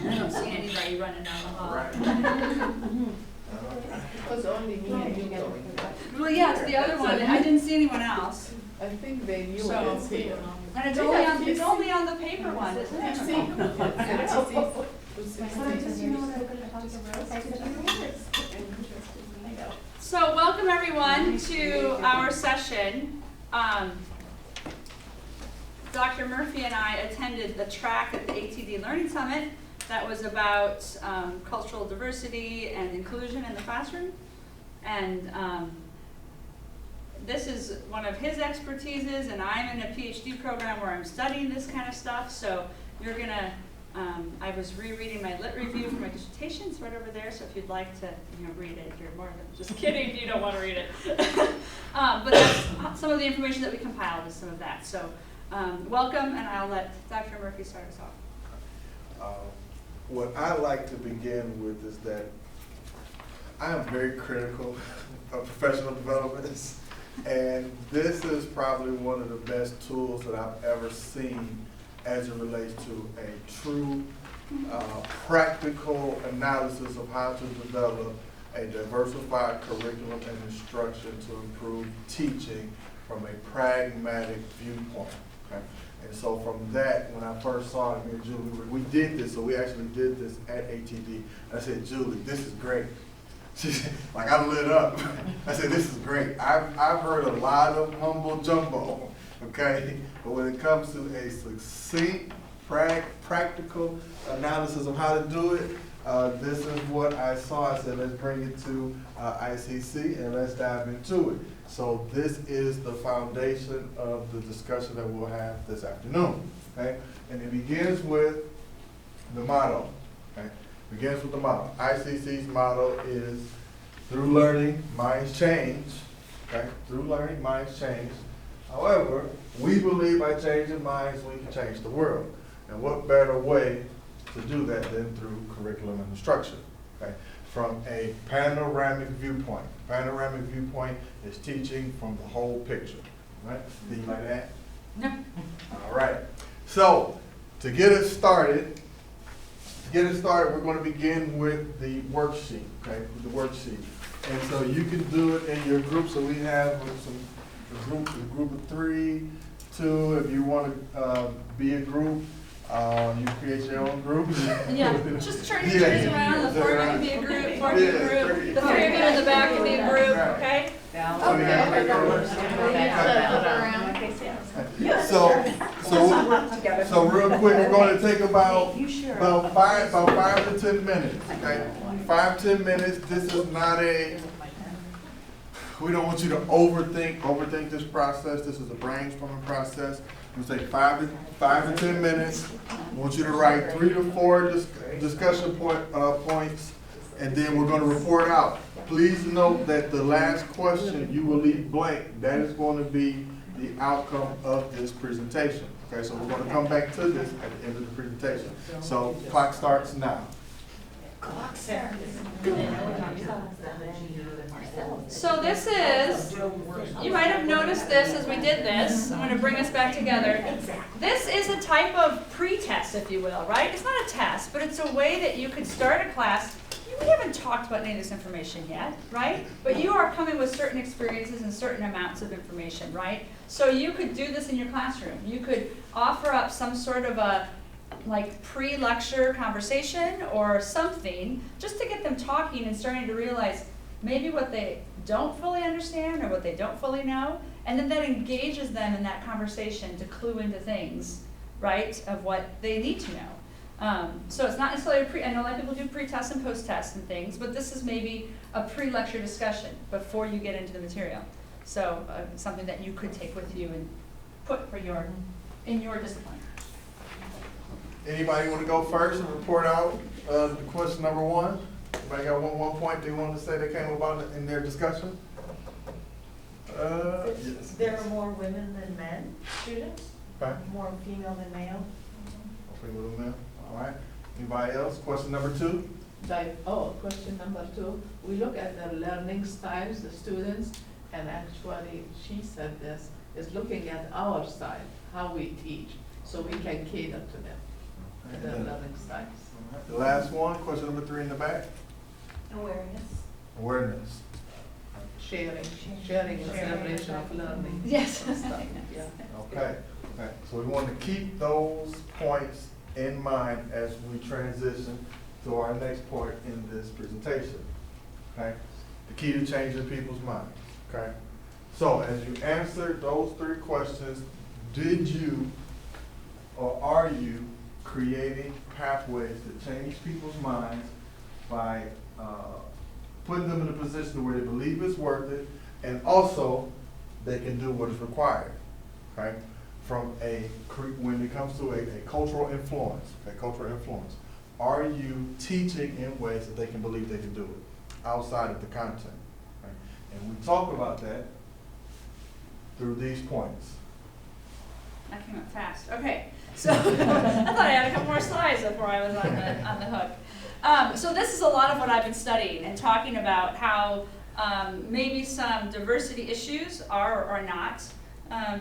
I don't see anybody running down the hall. Right. It was only me and you going. Well, yeah, it's the other one. I didn't see anyone else. I think they knew So- it's here. And it's They only have on, it's PC. only on the paper one, isn't it? So welcome everyone to our session. Dr. Murphy and I attended the track at the ATD Learning Summit that was about cultural diversity and inclusion in the classroom. And this is one of his expertises, and I'm in a PhD program where I'm studying this kind of stuff. So you're gonna, I was rereading my lit review for my dissertation. It's right over there. So if you'd like to, read it, you're more than just kidding if you don't want to read it. But that's some of the information that we compiled is some of that. So welcome, and I'll let Dr. Murphy start us off. What I like to begin with is that I am very critical of professional developments, and this is probably one of the best tools that I've ever seen as it relates to a true practical analysis of how to develop a diversified curriculum and instruction to improve teaching from a pragmatic viewpoint. Okay? And so from that, when I first saw it, me and Julie, we did this, so we actually did this at ATD. I said, Julie, this is great. She said, like, I lit up. I said, this is great. I've heard a lot of mumbo jumbo, okay? But when it comes to a succinct, practical analysis of how to do it, this is what I saw. I said, let's bring it to ICC and let's dive into it. So this is the foundation of the discussion that we'll have this afternoon, okay? And it begins with the motto, okay? Begins with the motto. ICC's motto is, through learning, minds change, okay? Through learning, minds change. However, we believe by changing minds, we can change the world. And what better way to do that than through curriculum and instruction, okay? From a panoramic viewpoint. Panoramic viewpoint is teaching from the whole picture, right? Do you like that? No. All right. So, to get us started, we're going to begin with the worksheet, okay? With the worksheet. And so you can do it in your group. So we have a group of 3, 2. If you want to be a group, you create your own group. Yeah, just turn your chairs around. The 4 of you can be a group, 4 of you a group. The 3 of you in the back can be a group, okay? So real quick, we're going to take about 5 to 10 minutes, okay? 5 to 10 minutes. This is not we don't want you to overthink this process. This is a brainstorming process. We'll take 5 to 10 minutes. I want you to write 3 to 4 discussion points, and then we're going to report out. Please note that the last question you will leave blank. That is going to be the outcome of this presentation. Okay, so we're going to come back to this at the end of the presentation. So clock starts now. So this is, you might have noticed this as we did this. I'm going to bring us back together. This is a type of pretest, if you will, right? It's not a test, but it's a way that you could start a class. We haven't talked about any of this information yet, right? But you are coming with certain experiences and certain amounts of information, right? So you could do this in your classroom. You could offer up some sort of a pre-lecture conversation or something just to get them talking and starting to realize maybe what they don't fully understand or what they don't fully know, and then that engages them in that conversation to clue into things, right, of what they need to know. So it's not necessarily I know a lot of people do pre-tests and post-tests and things, but this is maybe a pre-lecture discussion before you get into the material. So something that you could take with you and put for in your discipline. Anybody want to go first and report out the question number 1? Anybody got one point they want to say they came about in their discussion? Yes. There are more women than men students, Okay. more female than male. Female than male. All right. Anybody else? Question number 2? Question number 2. We look at the learning styles, the students, and actually, she said this, is looking at our style, how we teach, so we can cater to them. and their learning styles. All right, the last one, question number 3 in the back. Awareness. Awareness. Sharing and celebration of learning. Yes. and stuff, yeah. Okay, okay. So we want to keep those points in mind as we transition to our next point in this presentation. Okay? The key to changing people's minds. Okay? So as you answered those 3 questions, did you or are you creating pathways to change people's minds by putting them in a position where they believe it's worth it, and also they can do what is required, okay? When it comes to a cultural influence, are you teaching in ways that they can believe they can do it outside of the content? Right? And we talk about that through these points. That came up fast. Okay, so I thought I had a couple more slides before I was on the hook. So this is a lot of what I've been studying and talking about how maybe some diversity issues are or are not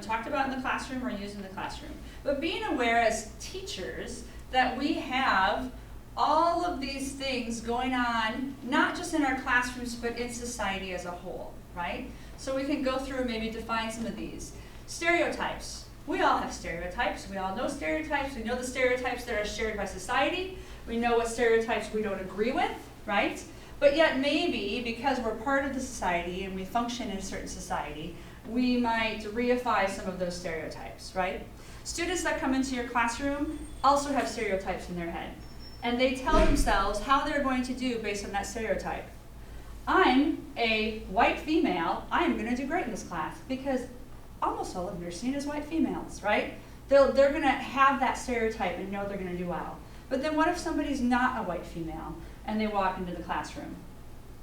talked about in the classroom or used in the classroom. But being aware as teachers that we have all of these things going on, not just in our classrooms, but in society as a whole, right? So we can go through and maybe define some of these. Stereotypes. We all have stereotypes. We all know stereotypes. We know the stereotypes that are shared by society. We know what stereotypes we don't agree with, right? But yet maybe because we're part of the society and we function in a certain society, we might reify some of those stereotypes, right? Students that come into your classroom also have stereotypes in their head. And they tell themselves how they're going to do based on that stereotype. I'm a white female, I'm going to do great in this class because almost all of them are seen as white females, right? They're going to have that stereotype and know they're going to do well. But then what if somebody's not a white female and they walk into the classroom?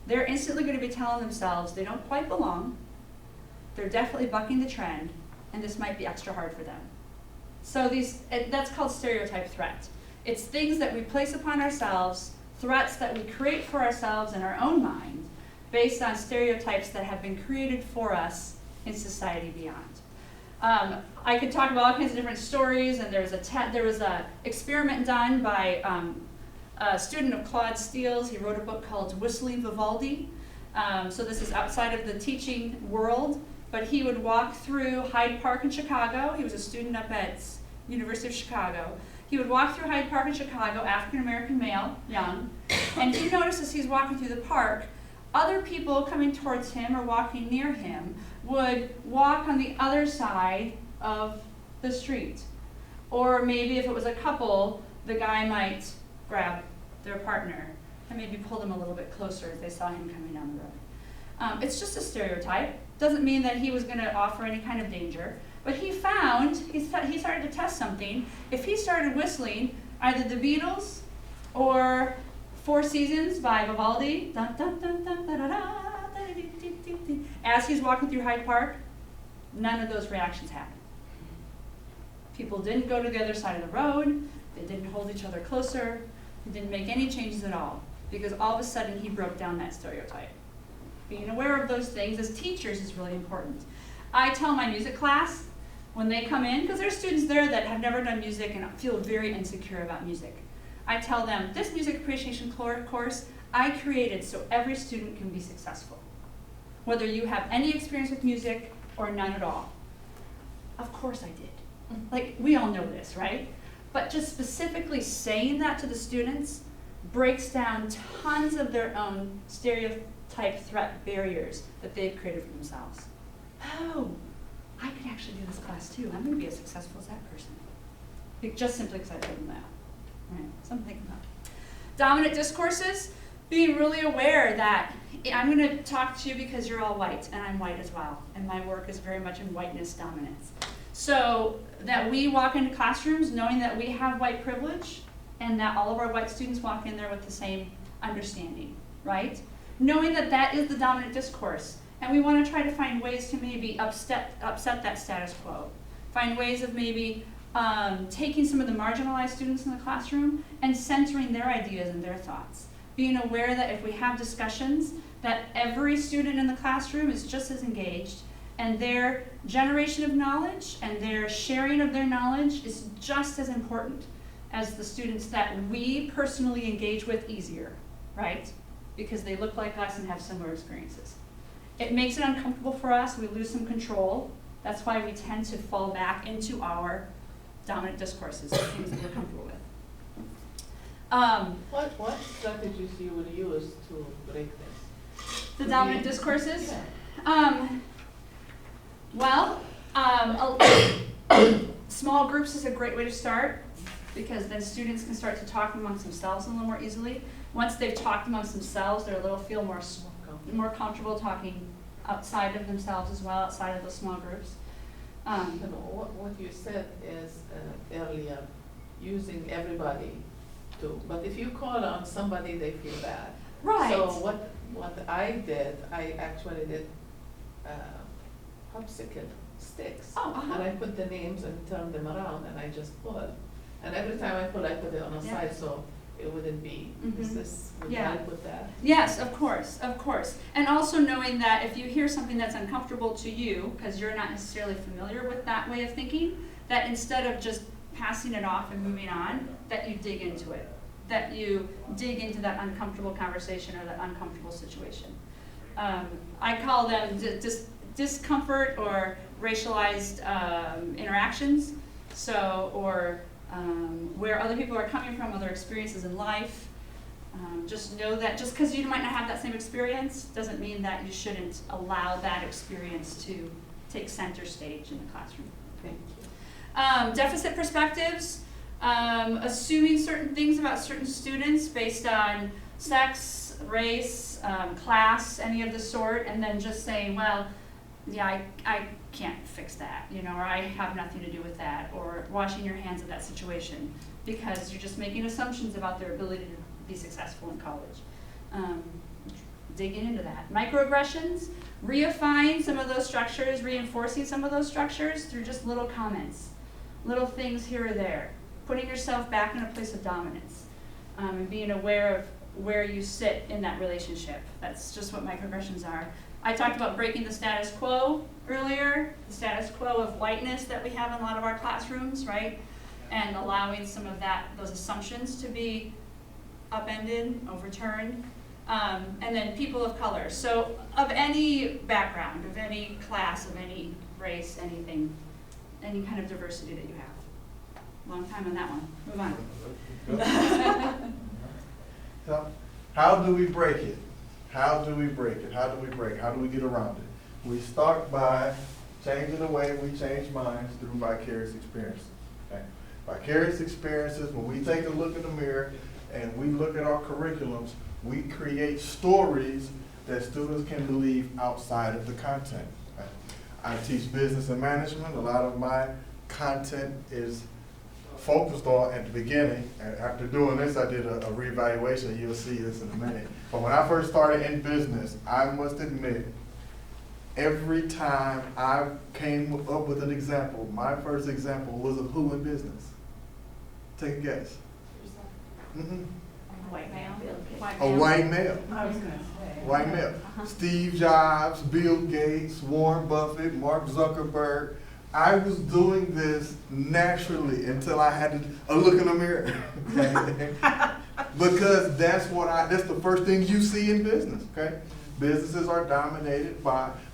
They're instantly going to be telling themselves they don't quite belong, they're definitely bucking the trend, and this might be extra hard for them. So that's called stereotype threat. It's things that we place upon ourselves, threats that we create for ourselves in our own mind, based on stereotypes that have been created for us in society beyond. I could talk about all kinds of different stories, and there was a experiment done by a student of Claude Steele's. He wrote a book called Whistling Vivaldi. So this is outside of the teaching world, but he would walk through Hyde Park in Chicago. He was a student up at University of Chicago. He would walk through Hyde Park in Chicago, African-American male, young, and he noticed as he's walking through the park, other people coming towards him or walking near him would walk on the other side of the street. Or maybe if it was a couple, the guy might grab their partner and maybe pull them a little bit closer as they saw him coming down the road. It's just a stereotype. Doesn't mean that he was going to offer any kind of danger. But he found, he started to test something. If he started whistling either the Beatles or Four Seasons by Vivaldi, dun, dun, dun, dun, da, da, da, as he's walking through Hyde Park, none of those reactions happened. People didn't go to the other side of the road, they didn't hold each other closer, they didn't make any changes at all, because all of a sudden he broke down that stereotype. Being aware of those things as teachers is really important. I tell my music class, when they come in, because there's students there that have never done music and feel very insecure about music. I tell them, this music appreciation course I created so every student can be successful. Whether you have any experience with music or none at all. Of course I did. Like, we all know this, right? But just specifically saying that to the students breaks down tons of their own stereotype threat barriers that they've created for themselves. Oh, I could actually do this class too. I'm going to be as successful as that person. Just simply because I told them that. Right, something to think about. Dominant discourses, being really aware that I'm going to talk to you because you're all white, and I'm white as well, and my work is very much in whiteness dominance. So that we walk into classrooms knowing that we have white privilege, and that all of our white students walk in there with the same understanding, right? Knowing that that is the dominant discourse, and we want to try to find ways to maybe upset that status quo. Find ways of maybe taking some of the marginalized students in the classroom and centering their ideas and their thoughts. Being aware that if we have discussions, that every student in the classroom is just as engaged, and their generation of knowledge and their sharing of their knowledge is just as important. as the students that we personally engage with easier, right? Because they look like us and have similar experiences. It makes it uncomfortable for us, we lose some control. That's why we tend to fall back into our dominant discourses, the things that we're comfortable with. What strategies you would use to break this? The dominant discourses? Small groups is a great way to start, because then students can start to talk amongst themselves a little more easily. Once they've talked amongst themselves, they're feel more comfortable talking outside of themselves as well, outside of the small groups. What you said is earlier, using everybody to, but if you call on somebody, they feel bad. Right. So what I did, I actually did popsicle sticks. Oh, uh-huh. And I put the names and turned them around, and I just pulled. And every time I pull, I put it on a Yeah. side, so it wouldn't be, Mhm. would Yeah. help with that? Yes, of course, of course. And also knowing that if you hear something that's uncomfortable to you, because you're not necessarily familiar with that way of thinking, that instead of just passing it off and moving on, that you dig into it. That you dig into that uncomfortable conversation or that uncomfortable situation. I call them discomfort or racialized interactions. So, or where other people are coming from, other experiences in life. Just know that just because you might not have that same experience doesn't mean that you shouldn't allow that experience to take center stage in the classroom. Thank you. Deficit perspectives, assuming certain things about certain students based on sex, race, class, any of the sort, and then just saying, well, yeah, I can't fix that, you know, or I have nothing to do with that, or washing your hands of that situation, because you're just making assumptions about their ability to be successful in college. Digging into that. Microaggressions, reifying some of those structures, reinforcing some of those structures through just little comments, little things here or there, putting yourself back in a place of dominance, and being aware of where you sit in that relationship. That's just what microaggressions are. I talked about breaking the status quo earlier, the status quo of whiteness that we have in a lot of our classrooms, right? And allowing some of those assumptions to be upended, overturned. And then people of color. So of any background, of any class, of any race, anything, any kind of diversity that you have. Long time on that one. Move on. So, how do we break it? How do we break it? How do we break? How do we get around it? We start by changing the way we change minds through vicarious experiences. Okay? Vicarious experiences, when we take a look in the mirror and we look at our curriculums, we create stories that students can believe outside of the content. Okay? I teach business and management. A lot of my content is focused on at the beginning, and after doing this, I did a reevaluation. You'll see this in a minute. But when I first started in business, I must admit, every time I came up with an example, my first example was of who in business? Take a guess. Mm-hmm. White male. A white male. I was gonna say. White male. Uh-huh. Steve Jobs, Bill Gates, Warren Buffett, Mark Zuckerberg. I was doing this naturally until I had a look in the mirror. Because that's the first thing you see in business, okay? Businesses are dominated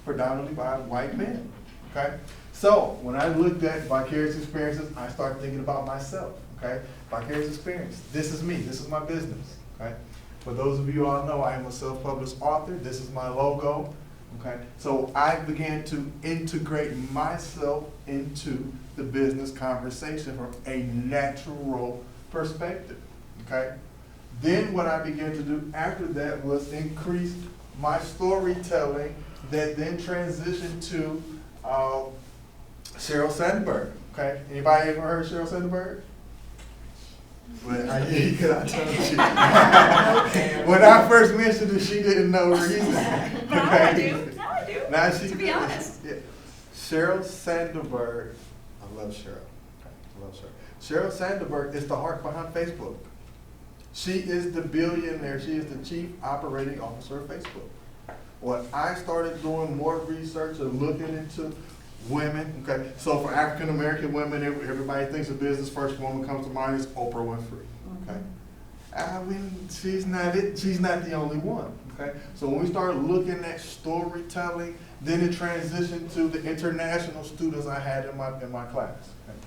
predominantly by white men, okay? So when I looked at vicarious experiences, I started thinking about myself, okay? Vicarious experience, this is me, this is my business, okay? For those of you all know, I am a self-published author. This is my logo. Okay, so I began to integrate myself into the business conversation from a natural perspective, okay? Then what I began to do after that was increase my storytelling that then transitioned to Sheryl Sandberg, okay? Anybody ever heard of Sheryl Sandberg? Well, when I first mentioned it, she didn't know her either. Now I do. Now I do. Now she to be does. honest. Yeah. Sheryl Sandberg, I love Sheryl. Okay, I love Sheryl. Sheryl Sandberg is the heart behind Facebook. She is the billionaire. She is the chief operating officer of Facebook. When I started doing more research and looking into Women, okay? So for African American women, everybody thinks a business first woman comes to mind is Oprah Winfrey, okay? I mean, she's not the only one, okay? So when we start looking at storytelling, then it transitioned to the international students I had in my class. Okay?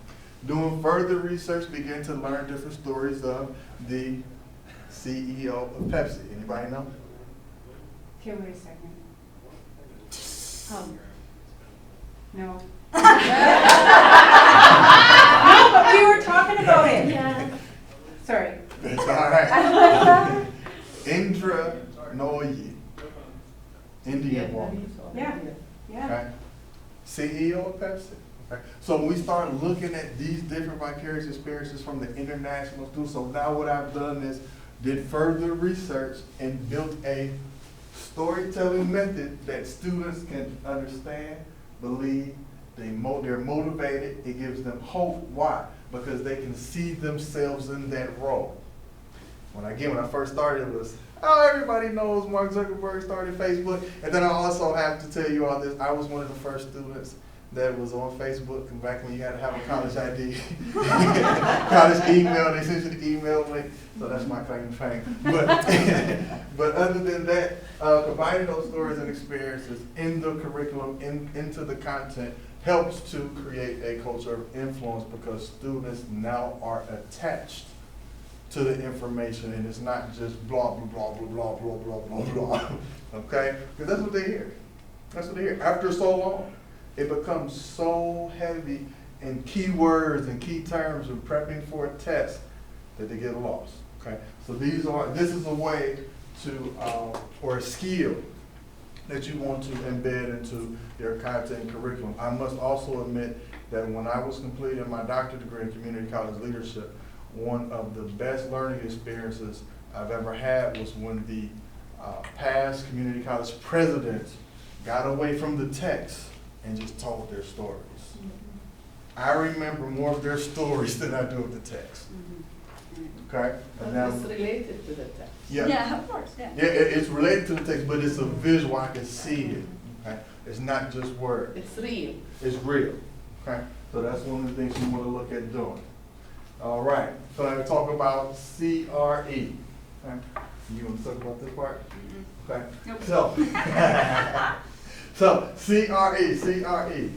Doing further research, began to learn different stories of the CEO of Pepsi. Anybody know? Okay, wait a second. No. No, but we were talking about it. Yeah. Sorry. That's all right. Indra Nooyi, Indian woman. Yeah. Yeah. Okay? CEO of Pepsi. Okay? So we start looking at these different vicarious experiences from the international students. So now what I've done is did further research and built a storytelling method that students can understand, believe, they're motivated, it gives them hope. Why? Because they can see themselves in that role. When I first started, it was, oh, everybody knows Mark Zuckerberg started Facebook. And then I also have to tell you all this, I was one of the first students that was on Facebook, and back when you had to have a college ID, college email, they sent you the email link, so that's my claim to fame. But other than that, combining those stories and experiences in the curriculum, into the content, helps to create a culture of influence because students now are attached to the information, and it's not just blah, blah, blah, blah, blah, blah, blah, blah, blah, okay? Because that's what they hear. That's what they hear. After so long, it becomes so heavy in keywords and key terms and prepping for a test that they get lost, okay? So this is a way to, or a skill that you want to embed into your content and curriculum. I must also admit that when I was completing my doctorate degree in community college leadership, one of the best learning experiences I've ever had was when the past community college presidents got away from the text and just told their stories. I remember more of their stories than I do of the text. Okay? And now, It's related to the text. yeah, of course, yeah. yeah, it's related to the text, but it's a visual. I can see it. Okay? It's not just words. It's real. It's real. Okay? So that's one of the things you want to look at doing. All right. So I talk about CRE. Okay? You want to talk about this part? Okay. Nope. So CRE,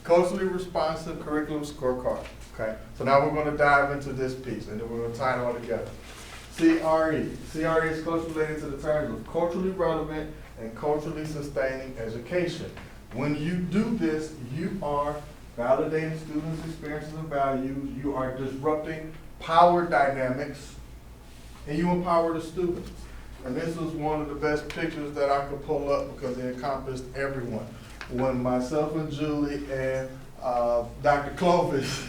culturally responsive curriculum scorecard. Okay. So now we're going to dive into this piece, and then we're going to tie it all together. CRE is closely related to the terms of culturally relevant and culturally sustaining education. When you do this, you are validating students' experiences and values, you are disrupting power dynamics, and you empower the students. And this was one of the best pictures that I could pull up because it encompassed everyone. When myself and Julie and Dr. Clovis,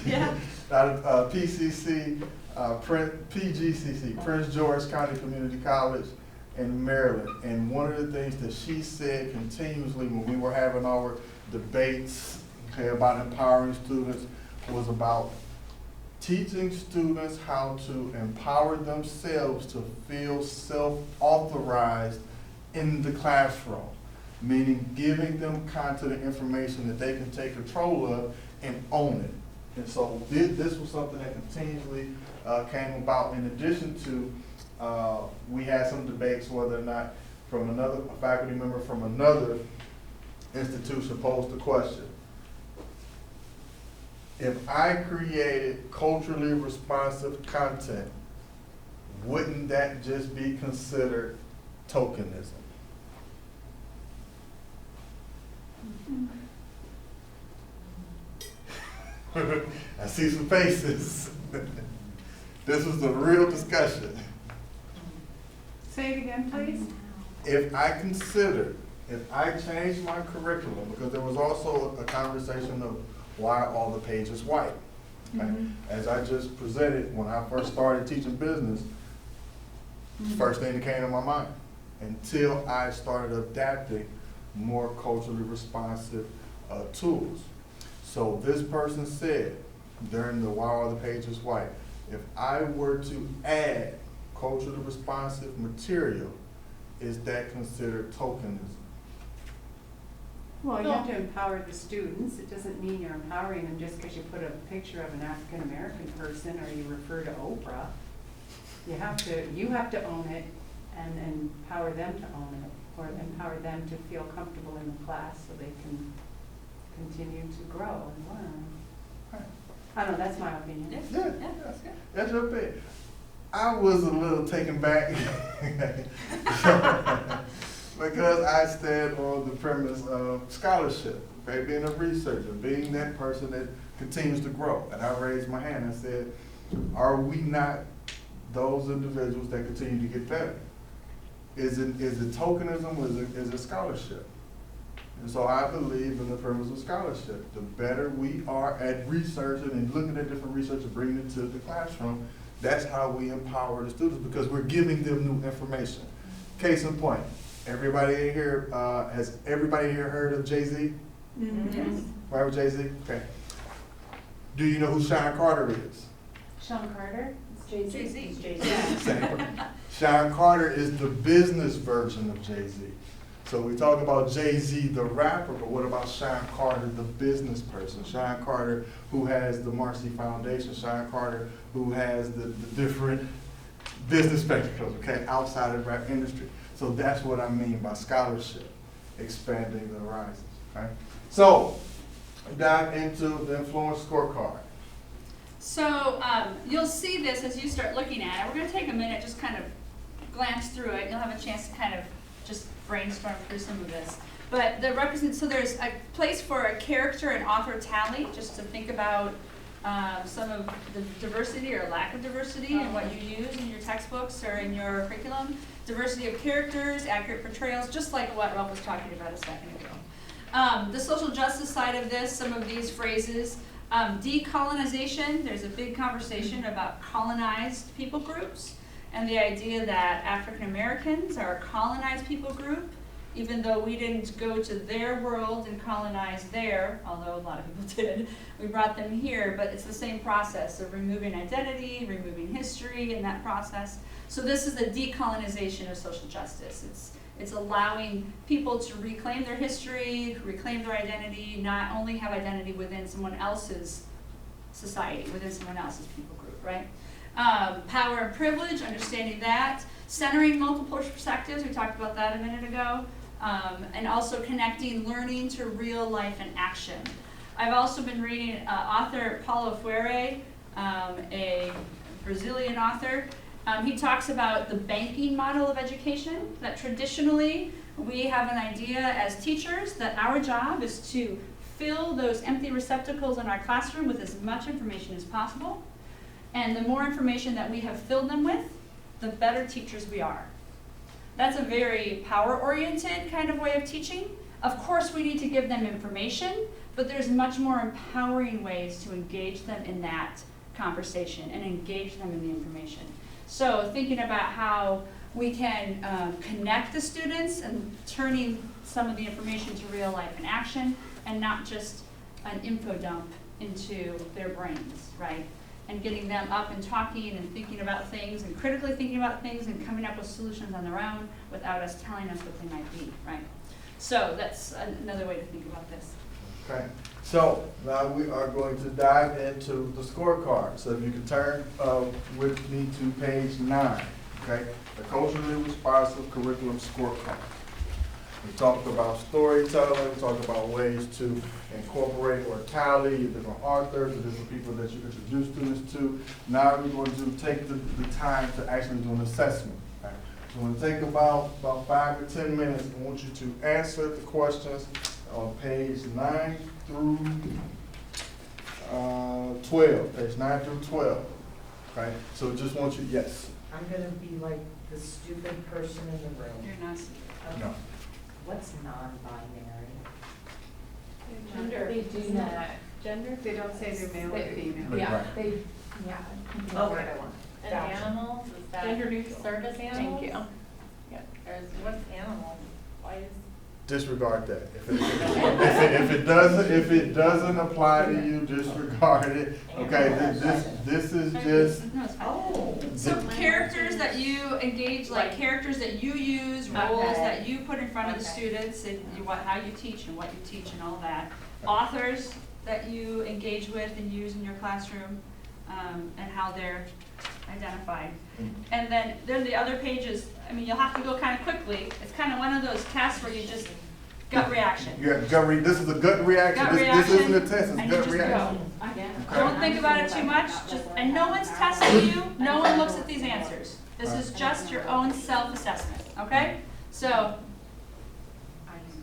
PCC, PGCC, Prince George County Community College in Maryland. And one of the things that she said continuously when we were having our debates, okay, about empowering students was about teaching students how to empower themselves to feel self-authorized in the classroom, meaning giving them content and information that they can take control of and own it. And so this was something that continually came about in addition to, we had some debates whether or not a faculty member from another institution posed the question, if I created culturally responsive content, wouldn't that just be considered tokenism? I see some faces. This was a real discussion. Say it again, please. If I changed my curriculum, because there was also a conversation of why are all the pages white? Okay? As I just presented, when I first started teaching business, first thing that came to my mind, until I started adapting more culturally responsive tools. So this person said during the why are the pages white, if I were to add culturally responsive material, is that considered tokenism? Well, you No. have to empower the students. It doesn't mean you're empowering them just because you put a picture of an African-American person or you refer to Oprah. You have to own it and empower them to own it, or empower them to feel comfortable in the class so they can continue to grow and learn. I don't know, that's my opinion. Yeah, Yeah, that's good. that's your thing. I was a little taken back because I stand on the premise of scholarship, okay, being a researcher, being that person that continues to grow. And I raised my hand and said, are we not those individuals that continue to get better? Is it tokenism or is it scholarship? And so I believe in the premise of scholarship. The better we are at researching and looking at different research and bringing it to the classroom, that's how we empower the students, because we're giving them new information. Case in point, everybody in here, has everybody here heard of Jay-Z? Yes. Right with Jay-Z? Okay. Do you know who Sean Carter is? Sean Carter? It's Jay-Z. Jay-Z. It's Jay-Z. Same. Sean Carter is the business version of Jay-Z. So we talk about Jay-Z, the rapper, but what about Sean Carter, the business person? Sean Carter, who has the Marcy Foundation. Sean Carter, who has the different business spectacles, okay, outside of the rap industry. So that's what I mean by scholarship, expanding the horizons, okay? So, dive into the influence scorecard. So you'll see this as you start looking at it. We're going to take a minute, just kind of glance through it. You'll have a chance to kind of just brainstorm through some of this. But so there's a place for a character and author tally, just to think about some of the diversity or lack of diversity in what you use in your textbooks or in your curriculum. Diversity of characters, accurate portrayals, just like what Ralph was talking about a second ago. The social justice side of this, some of these phrases. Decolonization, there's a big conversation about colonized people groups and the idea that African Americans are a colonized people group, even though we didn't go to their world and colonize there, although a lot of people did. We brought them here, but it's the same process of removing identity, removing history in that process. So this is the decolonization of social justice. It's allowing people to reclaim their history, reclaim their identity, not only have identity within someone else's society, within someone else's people group, right? Power and privilege, understanding that. Centering multiple perspectives, we talked about that a minute ago. And also connecting learning to real life and action. I've also been reading author Paulo Freire, a Brazilian author. He talks about the banking model of education, that traditionally we have an idea as teachers that our job is to fill those empty receptacles in our classroom with as much information as possible. And the more information that we have filled them with, the better teachers we are. That's a very power-oriented kind of way of teaching. Of course, we need to give them information, but there's much more empowering ways to engage them in that conversation and engage them in the information. So thinking about how we can connect the students and turning some of the information to real life and action, and not just an info dump into their brains, right? And getting them up and talking and thinking about things and critically thinking about things and coming up with solutions on their own without us telling us what they might be, right? So that's another way to think about this. Okay, so now we are going to dive into the scorecard. So if you can turn with me to page 9, okay? The culturally responsive curriculum scorecard. We talked about storytelling, we talked about ways to incorporate or tally different authors, the different people that you introduce students to. Now we're going to take the time to actually do an assessment. Okay? So we're going to take about 5 to 10 minutes. I want you to answer the questions on page 9 through 12. Page 9 through 12. Okay? So we just want you, yes. I'm gonna be like the stupid person in the room. You're not. No. What's non-binary? Gender. They do not. Gender? They don't say they're male or female. Yeah, Right. they, yeah. Okay. What I want. And Gotcha. animals, is Gender that neutral. service animals? Thank you. Or is, what's animal? Why is, disregard that. If it doesn't apply to you, disregard it. Okay, this is just, No, it's fine. Oh. So characters that you engage, like characters that you use, roles Okay. that you put in front of the Okay. students, and how you teach and what you teach and all that. Authors that you engage with and use in your classroom, and how they're identified. And then the other pages, I mean, you'll have to go kind of quickly. It's kind of one of those tests where you just gut reaction. this is a gut reaction. Gut This reaction, isn't a test, it's and you gut just reaction. go. Okay. Don't think about it too much, and no one's testing you, no one looks at these answers. This is just your own self-assessment, okay? So,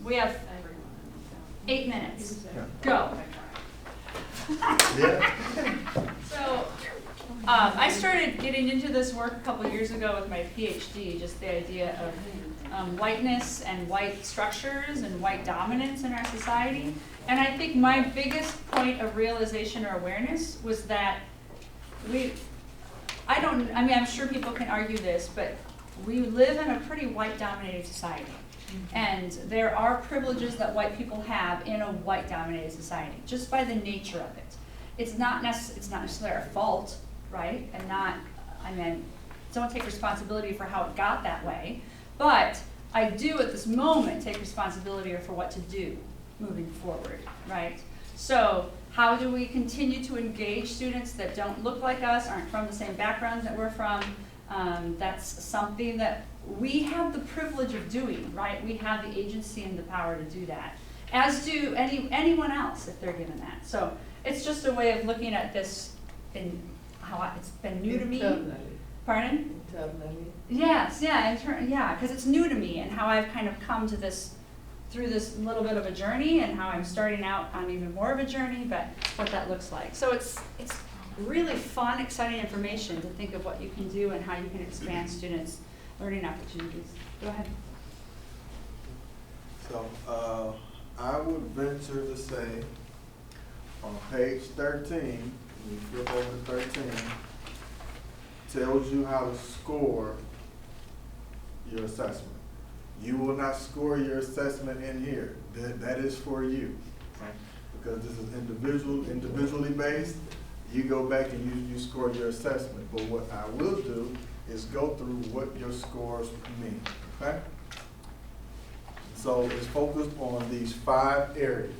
we have 8 minutes. Go. Yeah. So, I started getting into this work a couple years ago with my PhD, just the idea of whiteness and white structures and white dominance in our society. And I think my biggest point of realization or awareness was that I'm sure people can argue this, but we live in a pretty white dominated society. And there are privileges that white people have in a white dominated society, just by the nature of it. It's not necessarily our fault, right? Don't take responsibility for how it got that way, but I do at this moment take responsibility for what to do moving forward, right? So how do we continue to engage students that don't look like us, aren't from the same backgrounds that we're from? That's something that we have the privilege of doing, right? We have the agency and the power to do that, as do anyone else if they're given that. So it's just a way of looking at this in how it's been new to me. Internally. Pardon? Internally. Yes, yeah, because it's new to me and how I've kind of come to this through this little bit of a journey, and how I'm starting out on even more of a journey, but what that looks like. So it's really fun, exciting information to think of what you can do and how you can expand students' learning opportunities. Go ahead. So, I would venture to say, on page 13, when you flip over to 13, tells you how to score your assessment. You will not score your assessment in here. That is for you, right? Because this is individually based. You go back and you score your assessment. But what I will do is go through what your scores mean, okay? So it's focused on these 5 areas,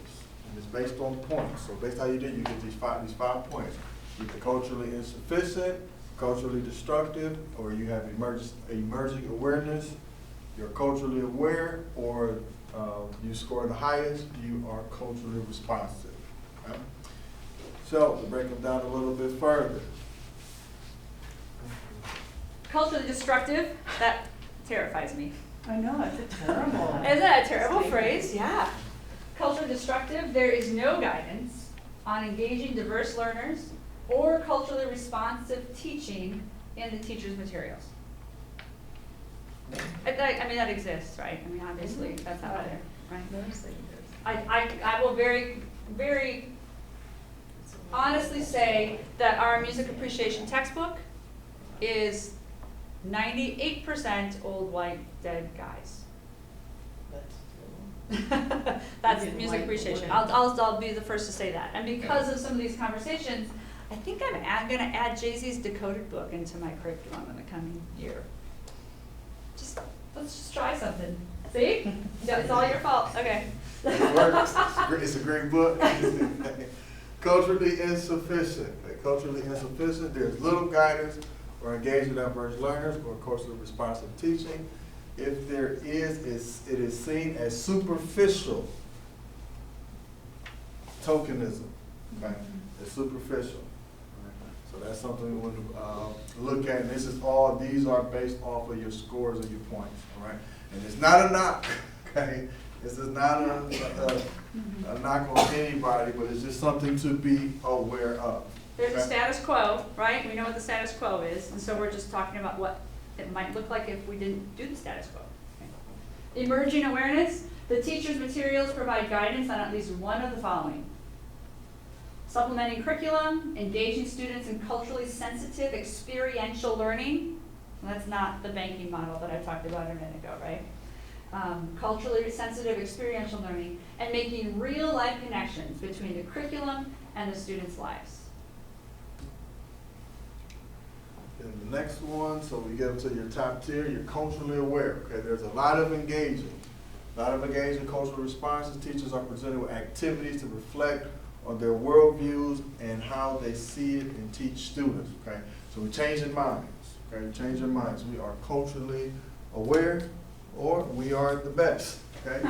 and it's based on points. So based on how you did, you get these five points. Either culturally insufficient, culturally destructive, or you have emerging awareness, you're culturally aware, or you score the highest, you are culturally responsive. Okay? So to break them down a little bit further. Culturally destructive, that terrifies me. I know, it's terrible. Isn't that a terrible phrase? Yeah. Culturally destructive, there is no guidance on engaging diverse learners or culturally responsive teaching in the teacher's materials. That exists, right? I mean, obviously, that's out there, right? I will very, very honestly say that our music appreciation textbook is 98% old white dead guys. That's true. That's Even music white appreciation. women. I'll be the first to say that. And because of some of these conversations, I think I'm going to add Jay-Z's Decoded book into my curriculum in the coming year. Let's just try something. See? It's all your fault. Okay. It works. It's a great book. Culturally insufficient. Culturally insufficient, there's little guidance or engaging diverse learners or culturally responsive teaching. If there is, it is seen as superficial tokenism. Okay? It's superficial. So that's something we want to look at. And these are based off of your scores and your points. All right? And it's not a knock. Okay? This is not a knock on anybody, but it's just something to be aware of. There's a status quo, right? We know what the status quo is, and so we're just talking about what it might look like if we didn't do the status quo. Okay. Emerging awareness. The teacher's materials provide guidance on at least one of the following. Supplementing curriculum, engaging students in culturally sensitive experiential learning. Well, that's not the banking model that I talked about a minute ago, right? culturally sensitive experiential learning, and making real-life connections between the curriculum and the students' lives. And the next one, so we get up to your top tier, you're culturally aware. Okay, there's a lot of engaging cultural responses. Teachers are presented with activities to reflect on their worldviews and how they see it and teach students. Okay, so we're changing minds. Okay, changing minds. We are culturally aware, or we are the best. Okay.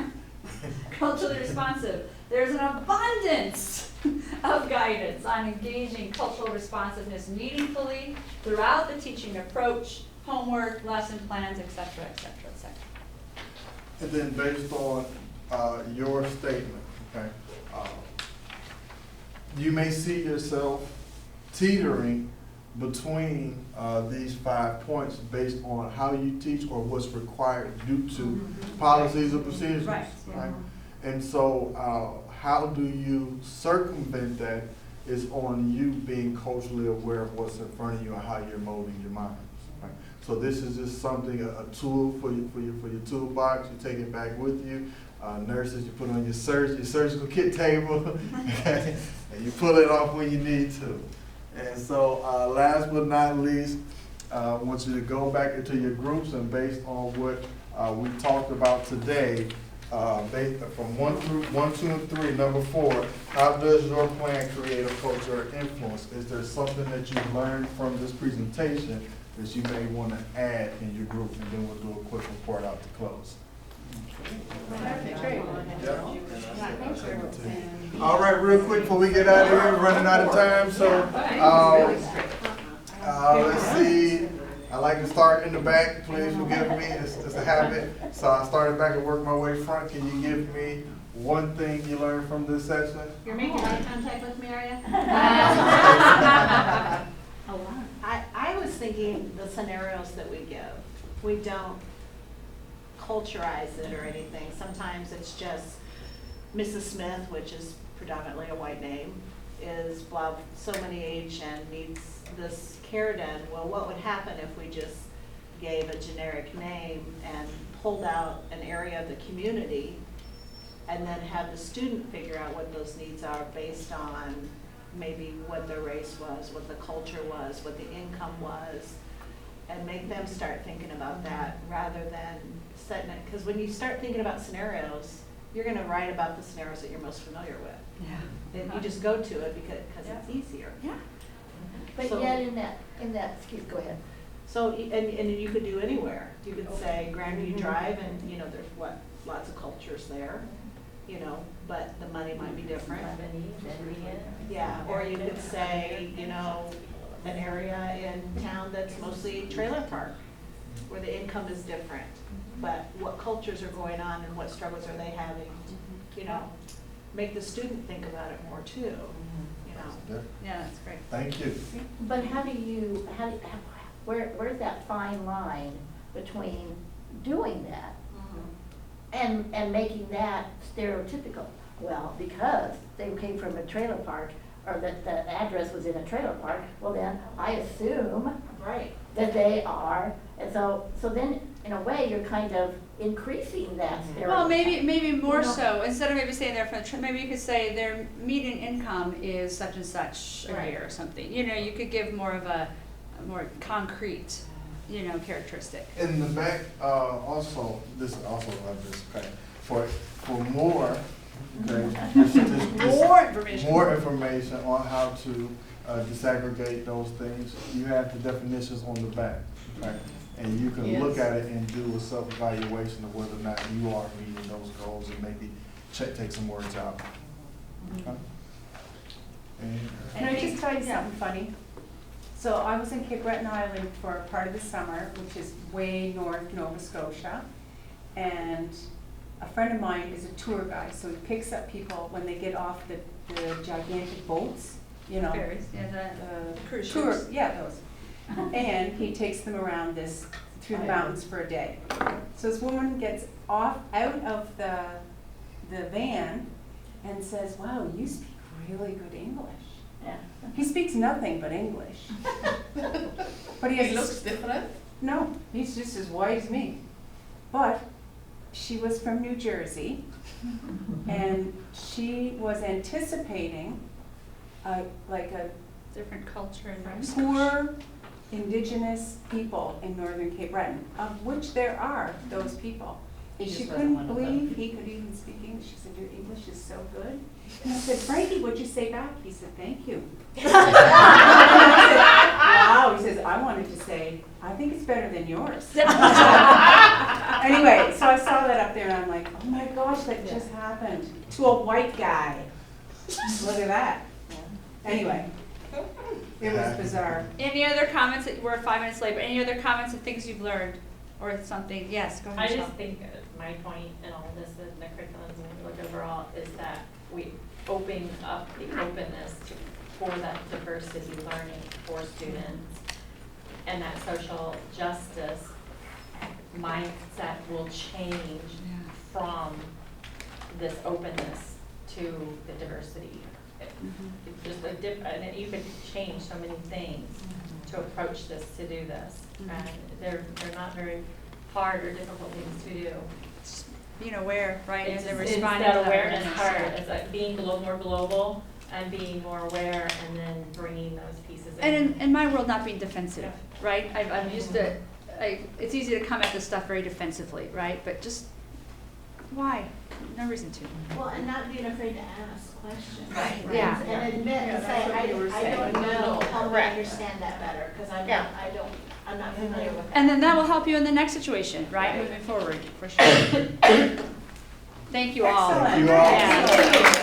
Culturally responsive. There's an abundance of guidance on engaging cultural responsiveness meaningfully throughout the teaching approach, homework, lesson plans, et cetera, et cetera, et cetera. And then based on your statement, okay, you may see yourself teetering between these 5 points based on how you teach or what's required due to policies or procedures. Right. And so how do you circumvent that is on you being culturally aware of what's in front of you and how you're molding your minds. Right? So this is just something, a tool for your toolbox. You take it back with you. Nurses, you put on your surgical kit table, okay? And you pull it off when you need to. And so last but not least, I want you to go back into your groups, and based on what we talked about today, from 1, 2, and 3, number 4, how does your plan create a culture of influence? Is there something that you learned from this presentation that you may want to add in your group? And then we'll do a quick report out to close. All right, real quick before we get out of here, we're running out of time. So let's see. I like to start in the back. Please forgive me. It's a habit. So I started back and worked my way front. Can you give me one thing you learned from this session? You're making eye contact with me, are you? I was thinking the scenarios that we give, we don't culturize it or anything. Sometimes it's just Mrs. Smith, which is predominantly a white name, is blah, so many age and needs this care done. Well, what would happen if we just gave a generic name and pulled out an area of the community and then have the student figure out what those needs are based on maybe what their race was, what the culture was, what the income was, and make them start thinking about that rather than setting it. Because when you start thinking about scenarios, you're going to write about the scenarios that you're most familiar with. Yeah. And you just go to it because it's easier. Yeah. But So- yet in that, excuse, go ahead. So, and you could do anywhere. You could say Grandview Drive, and there's lots of cultures there, but the money might be different. Yeah, or you could say, an area in town that's mostly trailer park, where the income is different, but what cultures are going on and what struggles are they having, make the student think about it more too, Yeah, that's great. Thank you. But where's that fine line between doing that and making that stereotypical? Well, because they came from a trailer park, or that the address was in a trailer park, well then, I assume Right. that they are, and so then, in a way, you're kind of increasing that stereotype. Well, maybe more No. so, instead of maybe saying maybe you could say their median income is such and such a Right. year or something. You could give more of a more concrete, characteristic. In the back, also, this also love this, okay, for more, okay, More information. more information on how to disaggregate those things, you have the definitions on the back, okay? And you can look at it and do a self-evaluation of whether or not you are meeting those goals, and maybe take some words out. Okay? Can I just tell you something funny? So I was in Cape Breton Island for part of the summer, which is way north Nova Scotia. And a friend of mine is a tour guide, so he picks up people when they get off the gigantic boats, Ferries, yeah, the cruise tour, ships. yeah, those. And he takes them around through the mountains for a day. So this woman gets out of the van and says, "Wow, you speak really good English." Yeah. He speaks nothing but English. But he has He looks different? no, he's just as white as me. But she was from New Jersey, and she was anticipating like a Different culture and. poor indigenous people in northern Cape Breton, of which there are those people. He She just wasn't one couldn't of them. believe he could even speak English. She said, "Your English is so good." And I said, "Frankie, what'd you say back?" He said, "Thank you." And I said, "Wow." He says, "I wanted to say, I think it's better than yours." Anyway, so I saw that up there and I'm like, oh my gosh, that just happened to a white guy. Look at that. Anyway, it was bizarre. Any other comments, we're 5 minutes late, but any other comments of things you've learned or something? Yes, go ahead, I Michelle. just think my point in all of this and the curriculums when we look overall is that we open up the openness for that diversity learning for students, and that social justice mindset will change from this openness to the diversity. It's just a and you could change so many things to approach this, to do this. And they're not very hard or difficult things to do. Being aware, right, and It's then just- responding it's to that awareness that. part. It's like being a little more global and being more aware and then bringing those pieces in. And in my world, not being defensive, right? I'm used to, it's easy to come at this stuff very defensively, right? But just, why? No reason to. Well, and not being afraid to ask questions. Right. Yeah. And admit and say, I don't know, help me understand that better, because I'm not familiar with that. And then that will help you in the next situation, right? Moving forward, for sure. Thank you all. Excellent. Thank you all. Yeah.